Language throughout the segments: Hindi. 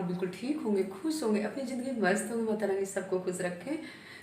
लोग बिल्कुल ठीक होंगे, खुश होंगे, अपनी ज़िंदगी में मस्त होंगे। माता रानी सबको खुश रखें।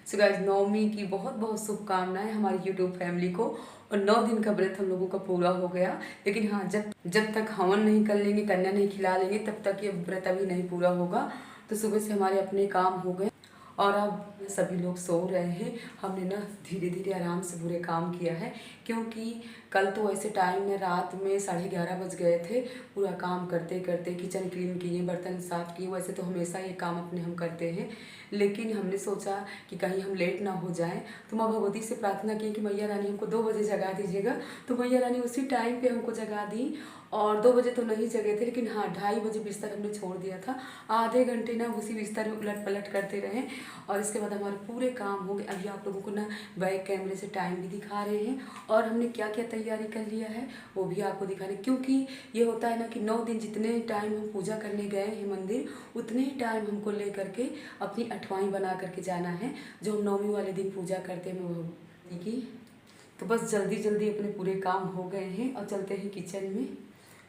सो गाइस, नवमी की बहुत बहुत शुभकामनाएं हमारी यूट्यूब फैमिली को। और 9 दिन का व्रत हम लोगों का पूरा हो गया। लेकिन हाँ, जब जब तक हवन नहीं कर लेंगे, कन्या नहीं खिला लेंगे, तब तक ये व्रत अभी नहीं पूरा होगा। तो सुबह से हमारे अपने काम हो गए और अब सभी लोग सो रहे हैं। हमने ना धीरे धीरे आराम से पूरे काम किया है, क्योंकि कल तो ऐसे टाइम में रात में 11:30 बज गए थे। पूरा काम करते करते किचन क्लीन किए, बर्तन साफ़ किए। वैसे तो हमेशा ये काम अपने हम करते हैं, लेकिन हमने सोचा कि कहीं हम लेट ना हो जाएं। तो माँ भगवती से प्रार्थना की कि मैया रानी हमको 2 बजे जगा दीजिएगा। तो मैया रानी उसी टाइम पे हमको जगा दी। और 2 बजे तो नहीं जगे थे, लेकिन हाँ 2:30 बजे बिस्तर हमने छोड़ दिया था। आधे घंटे ना उसी बिस्तर में उलट पलट करते रहे और इसके बाद हमारे पूरे काम हो गए। अभी आप लोगों को ना बैक कैमरे से टाइम भी दिखा रहे हैं और हमने क्या क्या तैयारी कर लिया है वो भी आपको दिखा रहे हैं। क्योंकि ये होता है ना कि 9 दिन जितने टाइम हम पूजा करने गए हैं मंदिर, उतने ही टाइम हमको ले करके अपनी अठवाई बना करके जाना है, जो हम 9वीं वाले दिन पूजा करते हैं भगवती की। तो बस जल्दी जल्दी अपने पूरे काम हो गए हैं और चलते हैं किचन में।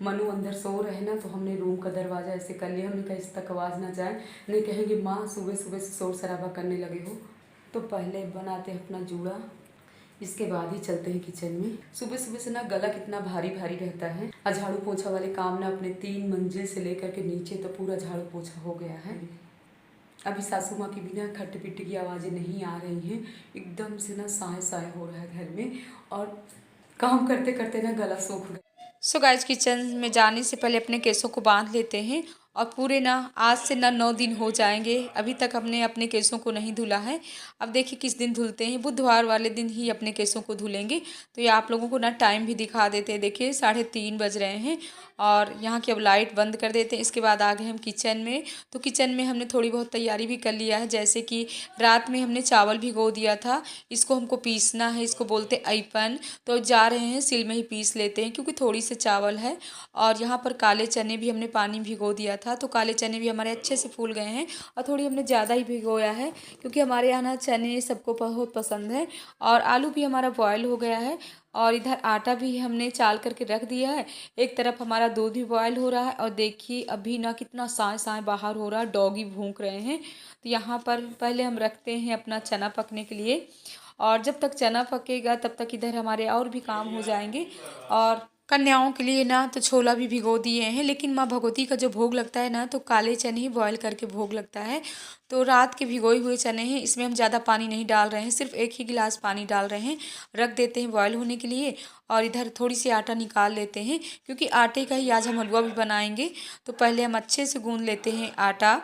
मनु अंदर सो रहे ना, तो हमने रूम का दरवाज़ा ऐसे कर लिया। हमने कहा इस तक आवाज़ ना जाए, नहीं कहेंगे माँ सुबह सुबह से शोर शराबा करने लगे हो। तो पहले बनाते हैं अपना जूड़ा, इसके बाद ही चलते हैं किचन में। सुबह सुबह से ना गला कितना भारी भारी रहता है। आज झाड़ू पोछा वाले काम ना अपने 3 मंजिल से लेकर के नीचे तो पूरा झाड़ू पोछा हो गया है। अभी सासू माँ की भी ना खट पिट की आवाज़ें नहीं आ रही हैं। एकदम से ना साए साए हो रहा है घर में और काम करते करते ना गला सूख गया। सो गाइस, किचन में जाने से पहले अपने केसों को बांध लेते हैं। और पूरे ना आज से ना 9 दिन हो जाएंगे, अभी तक हमने अपने केसों को नहीं धुला है। अब देखिए किस दिन धुलते हैं, बुधवार वाले दिन ही अपने केसों को धुलेंगे। तो ये आप लोगों को ना टाइम भी दिखा देते हैं। देखिए 3:30 बज रहे हैं और यहाँ की अब लाइट बंद कर देते हैं। इसके बाद आ गए हम किचन में। तो किचन में हमने थोड़ी बहुत तैयारी भी कर लिया है, जैसे कि रात में हमने चावल भिगो दिया था। इसको हमको पीसना है, इसको बोलते अइपन। तो जा रहे हैं सिल में ही पीस लेते हैं, क्योंकि थोड़ी से चावल है। और यहाँ पर काले चने भी हमने पानी भिगो दिया था, तो काले चने भी हमारे अच्छे से फूल गए हैं। और थोड़ी हमने ज़्यादा ही भिगोया है, क्योंकि हमारे यहाँ ना चने सबको बहुत पसंद है। और आलू भी हमारा बॉयल हो गया है। और इधर आटा भी हमने चाल करके रख दिया है। एक तरफ हमारा दूध भी बॉयल हो रहा है। और देखिए अभी ना कितना साए साए बाहर हो रहा है, डॉगी भूंक रहे हैं। तो यहाँ पर पहले हम रखते हैं अपना चना पकने के लिए। और जब तक चना पकेगा तब तक इधर हमारे और भी काम हो जाएंगे। और कन्याओं के लिए ना तो छोला भी भिगो दिए हैं, लेकिन माँ भगवती का जो भोग लगता है ना, तो काले चने ही बॉयल करके भोग लगता है। तो रात के भिगोए हुए चने हैं, इसमें हम ज़्यादा पानी नहीं डाल रहे हैं, सिर्फ 1 ही गिलास पानी डाल रहे हैं, रख देते हैं बॉयल होने के लिए। और इधर थोड़ी सी आटा निकाल लेते हैं, क्योंकि आटे का ही आज हम हलवा भी बनाएंगे। तो पहले हम अच्छे से गूँध लेते हैं आटा।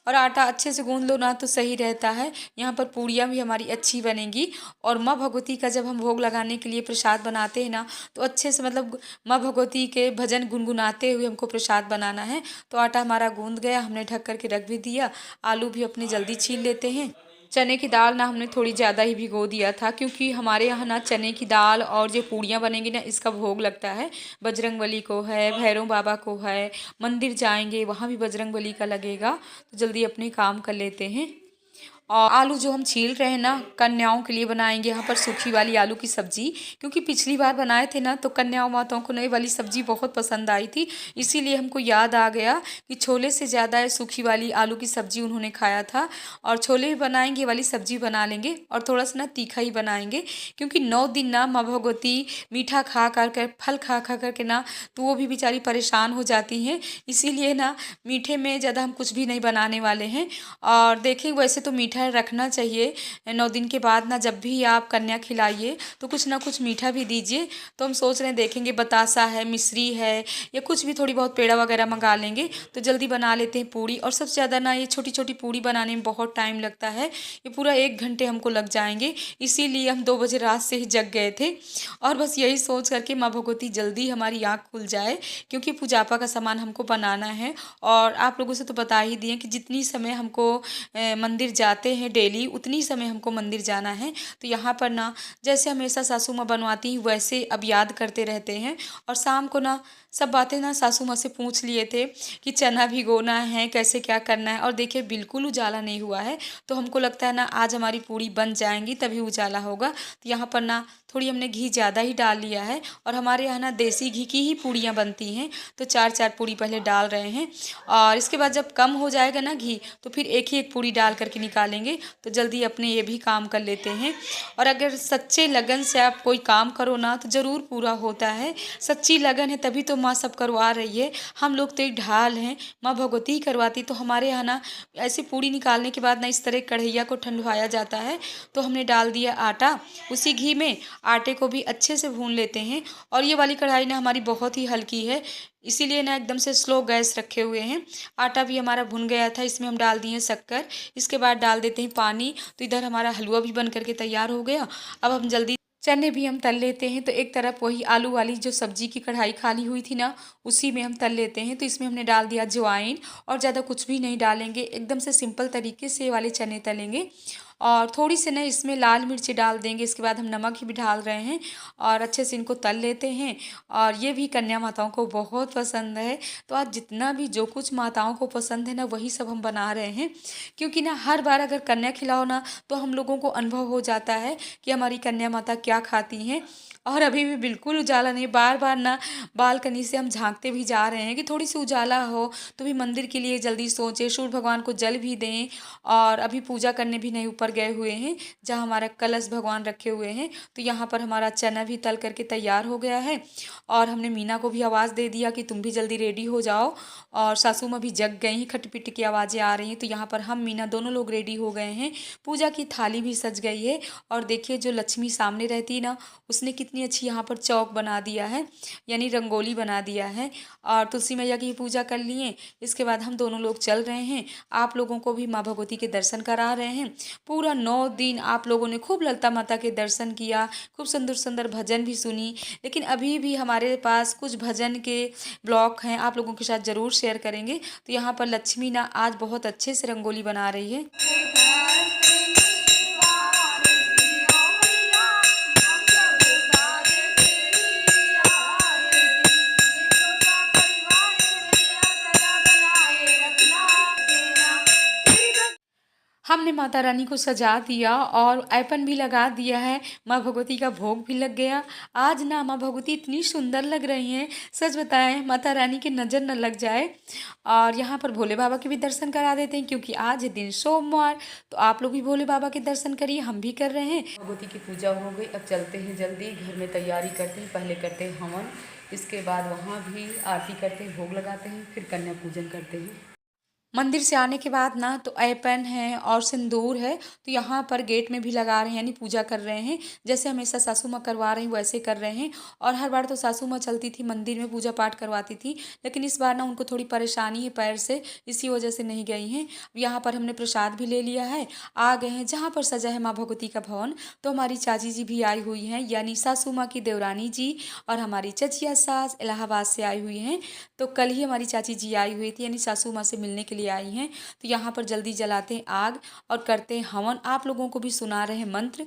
और आटा अच्छे से गूँध लो ना तो सही रहता है। यहाँ पर पूड़ियाँ भी हमारी अच्छी बनेंगी। और माँ भगवती का जब हम भोग लगाने के लिए प्रसाद बनाते हैं ना, तो अच्छे से मतलब माँ भगवती के भजन गुनगुनाते हुए हमको प्रसाद बनाना है। तो आटा हमारा गूँध गया, हमने ढक करके रख भी दिया। आलू भी अपने जल्दी छील लेते हैं। चने की दाल ना हमने थोड़ी ज़्यादा ही भिगो दिया था, क्योंकि हमारे यहाँ ना चने की दाल और जो पूड़ियाँ बनेंगी ना, इसका भोग लगता है। बजरंगबली को है, भैरव बाबा को है, मंदिर जाएंगे वहाँ भी बजरंगबली का लगेगा। तो जल्दी अपने काम कर लेते हैं। और आलू जो हम छील रहे हैं ना, कन्याओं के लिए बनाएंगे यहाँ पर सूखी वाली आलू की सब्जी। क्योंकि पिछली बार बनाए थे ना, तो कन्याओं माताओं को नई वाली सब्जी बहुत पसंद आई थी। इसीलिए हमको याद आ गया कि छोले से ज़्यादा सूखी वाली आलू की सब्जी उन्होंने खाया था। और छोले भी बनाएंगे, ये वाली सब्जी बना लेंगे और थोड़ा सा ना तीखा ही बनाएंगे। क्योंकि 9 दिन ना माँ भगवती मीठा खा कर फल खा खा करके ना, तो वो भी बेचारी परेशान हो जाती हैं। इसीलिए ना मीठे में ज़्यादा हम कुछ भी नहीं बनाने वाले हैं। और देखिए वैसे तो मीठा रखना चाहिए। 9 दिन के बाद ना जब भी आप कन्या खिलाइए तो कुछ ना कुछ मीठा भी दीजिए। तो हम सोच रहे हैं, देखेंगे बतासा है, मिश्री है, या कुछ भी थोड़ी बहुत पेड़ा वगैरह मंगा लेंगे। तो जल्दी बना लेते हैं पूड़ी। और सबसे ज़्यादा ना ये छोटी छोटी पूड़ी बनाने में बहुत टाइम लगता है। ये पूरा 1 घंटे हमको लग जाएंगे। इसीलिए हम 2 बजे रात से ही जग गए थे। और बस यही सोच करके माँ भगवती जल्दी हमारी आँख खुल जाए, क्योंकि पूजापा का सामान हमको बनाना है। और आप लोगों से तो बता ही दिए कि जितनी समय हमको मंदिर जाते हैं डेली, उतनी समय हमको मंदिर जाना है। तो यहाँ पर ना जैसे हमेशा सासू माँ बनवाती हैं, वैसे अब याद करते रहते हैं। और शाम को ना सब बातें ना सासू माँ से पूछ लिए थे कि चना भिगोना है, कैसे क्या करना है। और देखिए बिल्कुल उजाला नहीं हुआ है। तो हमको लगता है ना आज हमारी पूरी बन जाएंगी, तभी उजाला होगा। तो यहाँ पर ना थोड़ी हमने घी ज़्यादा ही डाल लिया है। और हमारे यहाँ ना देसी घी की ही पूड़ियाँ बनती हैं, तो 4-4 पूड़ी पहले डाल रहे हैं। और इसके बाद जब कम हो जाएगा ना घी, तो फिर एक ही एक पूड़ी डाल करके निकालेंगे, तो जल्दी अपने ये भी काम कर लेते हैं। और अगर सच्चे लगन से आप कोई काम करो ना, तो ज़रूर पूरा होता है। सच्ची लगन है तभी तो माँ सब करवा रही है। हम लोग तो एक ढाल हैं, माँ भगवती ही करवाती। तो हमारे यहाँ ना ऐसे पूड़ी निकालने के बाद ना इस तरह कढ़ैया को ठंडवाया जाता है। तो हमने डाल दिया आटा उसी घी में, आटे को भी अच्छे से भून लेते हैं। और ये वाली कढ़ाई ना हमारी बहुत ही हल्की है, इसीलिए ना एकदम से स्लो गैस रखे हुए हैं। आटा भी हमारा भुन गया था, इसमें हम डाल दिए शक्कर। इसके बाद डाल देते हैं पानी। तो इधर हमारा हलवा भी बन करके तैयार हो गया। अब हम जल्दी चने भी हम तल लेते हैं। तो एक तरफ वही आलू वाली जो सब्जी की कढ़ाई खाली हुई थी ना, उसी में हम तल लेते हैं। तो इसमें हमने डाल दिया अजवाइन, और ज़्यादा कुछ भी नहीं डालेंगे, एकदम से सिंपल तरीके से ये वाले चने तलेंगे। और थोड़ी सी ना इसमें लाल मिर्ची डाल देंगे। इसके बाद हम नमक भी डाल रहे हैं और अच्छे से इनको तल लेते हैं। और ये भी कन्या माताओं को बहुत पसंद है। तो आज जितना भी जो कुछ माताओं को पसंद है ना, वही सब हम बना रहे हैं। क्योंकि ना हर बार अगर कन्या खिलाओ ना, तो हम लोगों को अनुभव हो जाता है कि हमारी कन्या माता क्या खाती हैं। और अभी भी बिल्कुल उजाला नहीं, बार बार ना बालकनी से हम झांकते भी जा रहे हैं कि थोड़ी सी उजाला हो, तो भी मंदिर के लिए जल्दी सोचें, सूर्य भगवान को जल भी दें। और अभी पूजा करने भी नहीं ऊपर गए हुए हैं, जहाँ हमारा कलश भगवान रखे हुए हैं। तो यहाँ पर हमारा चना भी तल करके तैयार हो गया है। और हमने मीना को भी आवाज़ दे दिया कि तुम भी जल्दी रेडी हो जाओ। और सासू माँ भी जग गई हैं, खटपिट की आवाज़ें आ रही हैं। तो यहाँ पर हम मीना दोनों लोग रेडी हो गए हैं। पूजा की थाली भी सज गई है। और देखिए जो लक्ष्मी सामने रहती ना, उसने कितनी अच्छी यहाँ पर चौक बना दिया है, यानी रंगोली बना दिया है। और तुलसी मैया की पूजा कर लिए। इसके बाद हम दोनों लोग चल रहे हैं, आप लोगों को भी माँ भगवती के दर्शन करा रहे हैं। पूरा 9 दिन आप लोगों ने खूब ललिता माता के दर्शन किया, खूब सुंदर सुंदर भजन भी सुनी। लेकिन अभी भी हमारे पास कुछ भजन के ब्लॉग हैं, आप लोगों के साथ ज़रूर शेयर करेंगे। तो यहाँ पर लक्ष्मी ना आज बहुत अच्छे से रंगोली बना रही है। हमने माता रानी को सजा दिया और ऐपन भी लगा दिया है। माँ भगवती का भोग भी लग गया। आज ना माँ भगवती इतनी सुंदर लग रही हैं, सच बताएं माता रानी की नज़र न लग जाए। और यहाँ पर भोले बाबा के भी दर्शन करा देते हैं, क्योंकि आज है दिन सोमवार। तो आप लोग भी भोले बाबा के दर्शन करिए, हम भी कर रहे हैं। भगवती की पूजा हो गई, अब चलते हैं जल्दी घर में तैयारी करते हैं। पहले करते हैं हवन, इसके बाद वहाँ भी आरती करते हैं, भोग लगाते हैं, फिर कन्या पूजन करते हैं। मंदिर से आने के बाद ना तो ऐपन है और सिंदूर है, तो यहाँ पर गेट में भी लगा रहे हैं, यानी पूजा कर रहे हैं। जैसे हमेशा सासू माँ करवा रही वैसे कर रहे हैं। और हर बार तो सासू माँ चलती थी मंदिर में पूजा पाठ करवाती थी, लेकिन इस बार ना उनको थोड़ी परेशानी है पैर से, इसी वजह से नहीं गई हैं। यहाँ पर हमने प्रसाद भी ले लिया है, आ गए हैं जहाँ पर सजा है माँ भगवती का भवन। तो हमारी चाची जी भी आई हुई हैं, यानी सासू माँ की देवरानी जी। और हमारी चचिया सास इलाहाबाद से आई हुई हैं। तो कल ही हमारी चाची जी आई हुई थी, यानी सासू माँ से मिलने के लिए आई हैं। तो यहाँ पर जल्दी जलाते हैं आग और करते हैं हवन। आप लोगों को भी सुना रहे हैं मंत्र।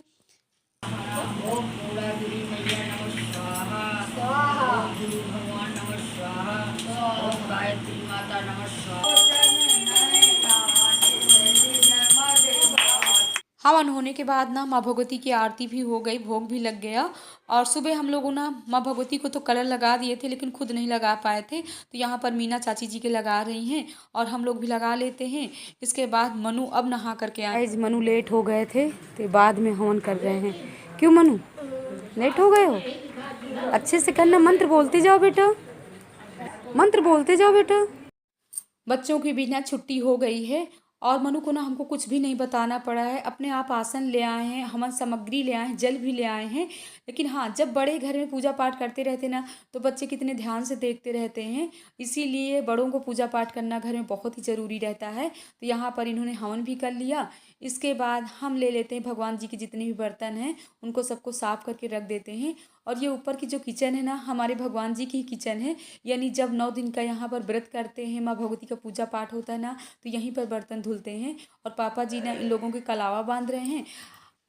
ओम मूलागिरी मैया नमः स्वाहा। ओम गुरु भगवान नमः स्वाहा। ओम गायत्री माता नमः स्वाहा। हवन होने के बाद ना माँ भगवती की आरती भी हो गई, भोग भी लग गया। और सुबह हम लोगों ना माँ भगवती को तो कलर लगा दिए थे, लेकिन खुद नहीं लगा पाए थे। तो यहाँ पर मीना चाची जी के लगा रही हैं और हम लोग भी लगा लेते हैं। इसके बाद मनु अब नहा करके आए। आज मनु लेट हो गए थे, तो बाद में हवन कर रहे हैं। क्यों मनु लेट हो गए हो? अच्छे से करना, मंत्र बोलते जाओ बेटा, मंत्र बोलते जाओ बेटा। बच्चों की भी ना छुट्टी हो गई है और मनु को ना हमको कुछ भी नहीं बताना पड़ा है। अपने आप आसन ले आए हैं, हवन सामग्री ले आए हैं, जल भी ले आए हैं। लेकिन हाँ, जब बड़े घर में पूजा पाठ करते रहते ना, तो बच्चे कितने ध्यान से देखते रहते हैं। इसीलिए बड़ों को पूजा पाठ करना घर में बहुत ही ज़रूरी रहता है। तो यहाँ पर इन्होंने हवन भी कर लिया। इसके बाद हम ले लेते हैं भगवान जी के जितने भी बर्तन हैं, उनको सबको साफ करके रख देते हैं। और ये ऊपर की जो किचन है ना, हमारे भगवान जी की किचन है। यानी जब 9 दिन का यहाँ पर व्रत करते हैं, माँ भगवती का पूजा पाठ होता है ना, तो यहीं पर बर्तन धुलते हैं। और पापा जी ना इन लोगों के कलावा बांध रहे हैं।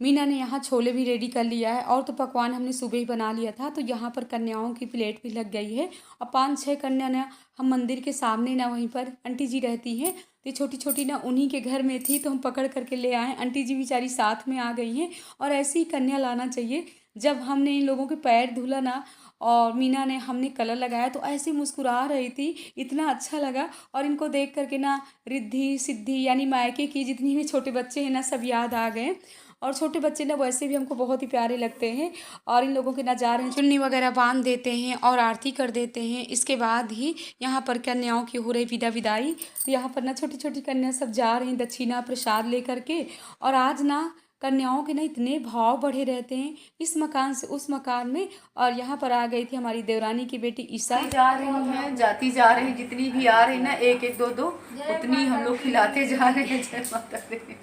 मीना ने यहाँ छोले भी रेडी कर लिया है और तो पकवान हमने सुबह ही बना लिया था। तो यहाँ पर कन्याओं की प्लेट भी लग गई है और 5-6 कन्या ना हम मंदिर के सामने ना वहीं पर आंटी जी रहती हैं, तो छोटी छोटी ना उन्हीं के घर में थी तो हम पकड़ करके ले आए। आंटी जी बेचारी साथ में आ गई हैं और ऐसी ही कन्या लाना चाहिए। जब हमने इन लोगों के पैर धुला ना और मीना ने हमने कलर लगाया तो ऐसे मुस्कुरा रही थी, इतना अच्छा लगा। और इनको देख करके ना रिद्धि सिद्धि यानी मायके की जितनी भी छोटे बच्चे हैं ना सब याद आ गए। और छोटे बच्चे ना वैसे भी हमको बहुत ही प्यारे लगते हैं। और इन लोगों के ना जा रहे हैं, चुन्नी वगैरह बांध देते हैं और आरती कर देते हैं। इसके बाद ही यहाँ पर कन्याओं की हो रही विदाई। तो यहाँ पर ना छोटी छोटी कन्या सब जा रही हैं दक्षिणा प्रसाद लेकर के। और आज ना कन्याओं के ना इतने भाव बढ़े रहते हैं इस मकान से उस मकान में। और यहाँ पर आ गई थी हमारी देवरानी की बेटी ईशा। जा रही हैं, जाती जा रही हैं, जितनी भी आ रही ना एक एक दो दो उतनी हम लोग खिलाते जा रहे हैं। जय माता दी।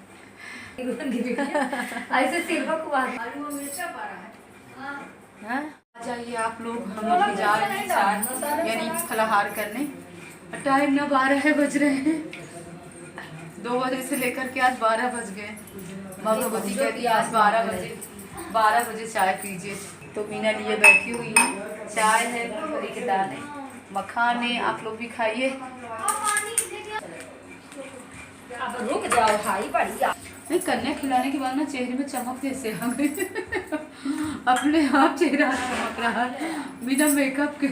ऐसे सिर्फ जाइए आप लोग, हम लोग भी जा रहे हैं चाय यानी फलाहार करने। टाइम ना 12 बज रहे हैं, 2 बजे से लेकर के आज 12 बज गए। माँ भगवती कहती है आज 12 बजे चाय पीजिए। तो मीना लिए बैठी हुई है, चाय है, मूंगफली के दाने, मखाने, आप लोग भी खाइए। अब रुक जाओ भाई, बढ़िया। नहीं, कन्या खिलाने के बाद ना चेहरे में चमक कैसे आ गई। अपने आप चेहरा चमक रहा है बिना मेकअप के।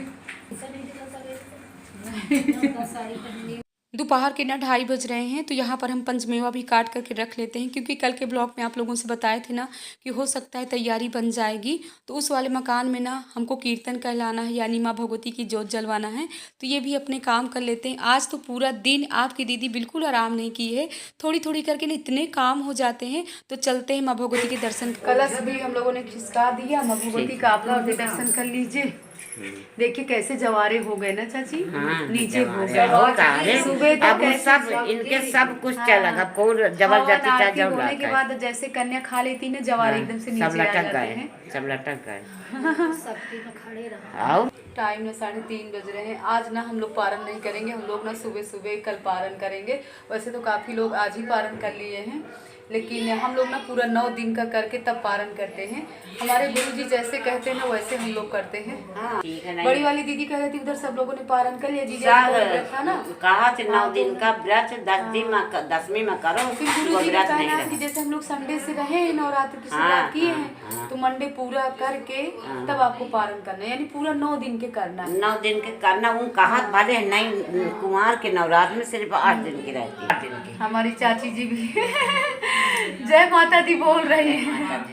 दोपहर के ना 2:30 बज रहे हैं। तो यहाँ पर हम पंचमेवा भी काट करके रख लेते हैं क्योंकि कल के ब्लॉग में आप लोगों से बताए थे ना कि हो सकता है तैयारी बन जाएगी। तो उस वाले मकान में ना हमको कीर्तन कहलाना है यानी माँ भगवती की जोत जलवाना है। तो ये भी अपने काम कर लेते हैं। आज तो पूरा दिन आपकी दीदी बिल्कुल आराम नहीं की है, थोड़ी थोड़ी करके ना इतने काम हो जाते हैं। तो चलते हैं माँ भगवती के दर्शन। कलश भी हम लोगों ने खिसका दिया, माँ भगवती का आप लोग भी दर्शन कर लीजिए। देखिए कैसे जवारे हो गए ना चाची। नीचे हो गए सुबह तक सब इनके सब कुछ चला जबरदस्ती होने के बाद जैसे कन्या खा लेती ना जवारे एकदम से नीचे आ जाते हैं। सब लटक गए। खड़े रहो। टाइम ना 3:30 बज रहे हैं। आज ना हम लोग पारण नहीं करेंगे, हम लोग ना सुबह सुबह कल पारण करेंगे। वैसे तो काफ़ी लोग आज ही पारण कर लिए हैं, लेकिन हम लोग ना पूरा 9 दिन का करके तब पारण करते हैं। हमारे गुरुजी जैसे कहते हैं ना वैसे हम लोग करते हैं। बड़ी वाली दीदी कह रही थी उधर सब लोगों ने पारण कर लिया, जीजा था ना कहा 9 दिन का व्रत 10वीं में करो। फिर गुरुजी ने कहा कि जैसे हम लोग संडे से रहे नवरात्र की शुरुआत किए हैं तो मंडे पूरा करके तब आपको पारण करना है, यानी पूरा 9 दिन के करना है। 9 दिन के करना उन कहा भले नहीं, कुमार के नवरात्र में सिर्फ 8 दिन की रहती है। 8 दिन की हमारी चाची जी भी जय माता दी बोल रही है।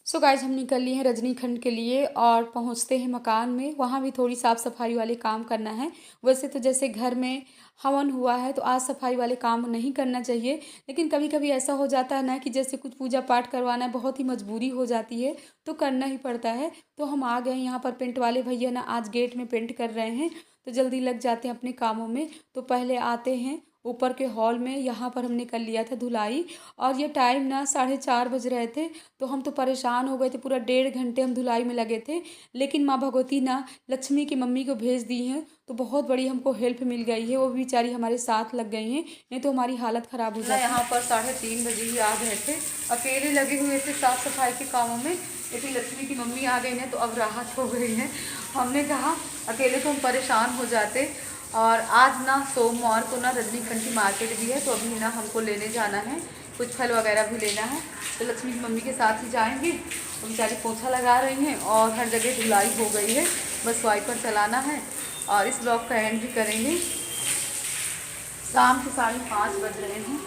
सो गाइज हम निकल लिए हैं रजनीखंड के लिए और पहुंचते हैं मकान में। वहाँ भी थोड़ी साफ़ सफाई वाले काम करना है। वैसे तो जैसे घर में हवन हुआ है तो आज सफाई वाले काम नहीं करना चाहिए, लेकिन कभी कभी ऐसा हो जाता है ना कि जैसे कुछ पूजा पाठ करवाना है, बहुत ही मजबूरी हो जाती है तो करना ही पड़ता है। तो हम आ गए यहाँ पर। पेंट वाले भैया ना आज गेट में पेंट कर रहे हैं तो जल्दी लग जाते हैं अपने कामों में। तो पहले आते हैं ऊपर के हॉल में, यहाँ पर हमने कर लिया था धुलाई। और ये टाइम ना 4:30 बज रहे थे तो हम तो परेशान हो गए थे। पूरा 1.5 घंटे हम धुलाई में लगे थे, लेकिन माँ भगवती ना लक्ष्मी की मम्मी को भेज दी हैं तो बहुत बड़ी हमको हेल्प मिल गई है। वो बेचारी हमारे साथ लग गई हैं, नहीं तो हमारी हालत ख़राब हो जाती। यहाँ पर 3:30 बजे ही आ गए थे, अकेले लगे हुए थे साफ़ सफाई के कामों में, लेकिन लक्ष्मी की मम्मी आ गई ना तो अब राहत हो गई है। हमने कहा अकेले तो हम परेशान हो जाते। और आज ना सोमवार को ना रजनीखंड की मार्केट भी है तो अभी ना हमको लेने जाना है, कुछ फल वगैरह भी लेना है। तो लक्ष्मी की मम्मी के साथ ही जाएंगे। तो बेचारी पोछा लगा रही हैं और हर जगह धुलाई हो गई है, बस वाइपर चलाना है। और इस ब्लॉग का एंड भी करेंगे। शाम के 5:30 बज रहे हैं।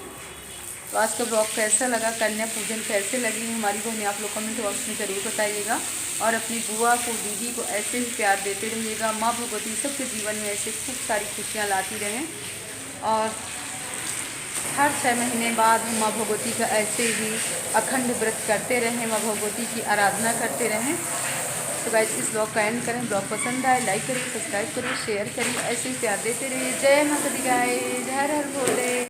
तो आज का ब्लॉग कैसा लगा, कन्या पूजन कैसे लगी हमारी बहनें, आप लोग कमेंट बॉक्स में ज़रूर बताइएगा। और अपनी बुआ को दीदी को ऐसे ही प्यार देते रहिएगा। माँ भगवती सबके जीवन में ऐसे खूब सारी खुशियाँ लाती रहें। और हर 6 महीने बाद हम माँ भगवती का ऐसे ही अखंड व्रत करते रहें, माँ भगवती की आराधना करते रहें। तो गाइस इस ब्लॉग का एंड करें। ब्लॉग पसंद आए लाइक करिए, सब्सक्राइब करिए, शेयर करिए, ऐसे ही प्यार देते रहिए। जय माता दी गाइस, हर हर भोले।